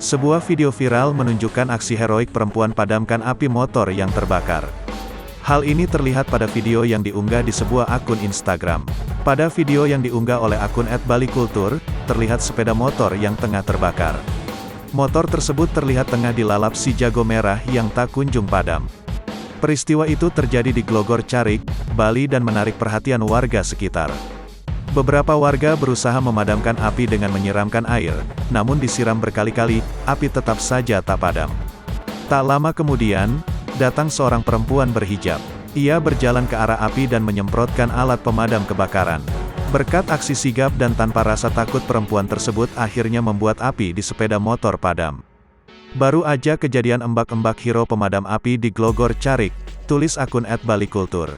Sebuah video viral menunjukkan aksi heroik perempuan padamkan api motor yang terbakar. Hal ini terlihat pada video yang diunggah di sebuah akun Instagram. Pada video yang diunggah oleh akun @balikultur, terlihat sepeda motor yang tengah terbakar. Motor tersebut terlihat tengah dilalap si jago merah yang tak kunjung padam. Peristiwa itu terjadi di Glogor Carik, Bali dan menarik perhatian warga sekitar. Beberapa warga berusaha memadamkan api dengan menyiramkan air, namun disiram berkali-kali, api tetap saja tak padam. Tak lama kemudian, datang seorang perempuan berhijab. Ia berjalan ke arah api dan menyemprotkan alat pemadam kebakaran. Berkat aksi sigap dan tanpa rasa takut perempuan tersebut akhirnya membuat api di sepeda motor padam. Baru aja kejadian embak-embak hero pemadam api di Glogor Carik, tulis akun @balikultur.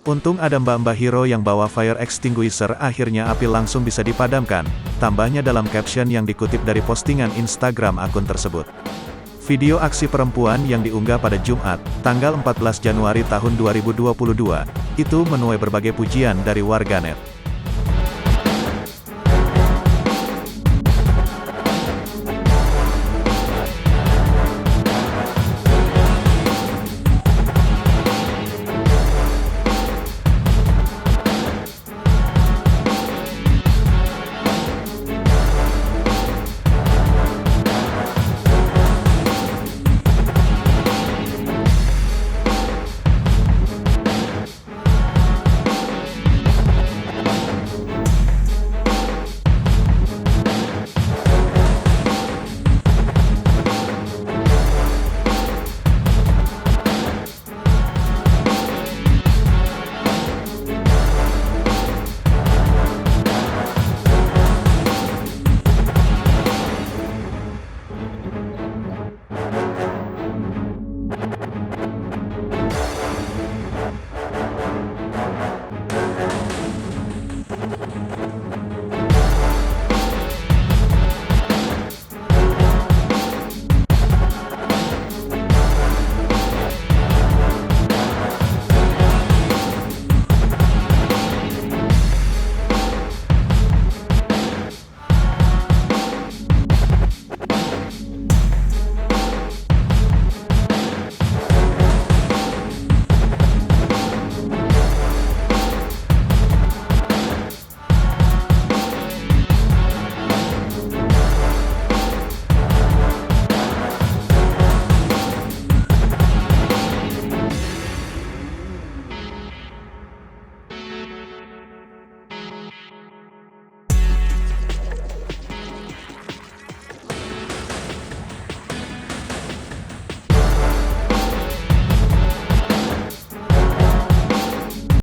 Untung ada mbak-mbak hero yang bawa fire extinguisher, akhirnya api langsung bisa dipadamkan, tambahnya dalam caption yang dikutip dari postingan Instagram akun tersebut. Video aksi perempuan yang diunggah pada Jumat, tanggal 14 Januari tahun 2022, itu menuai berbagai pujian dari warganet.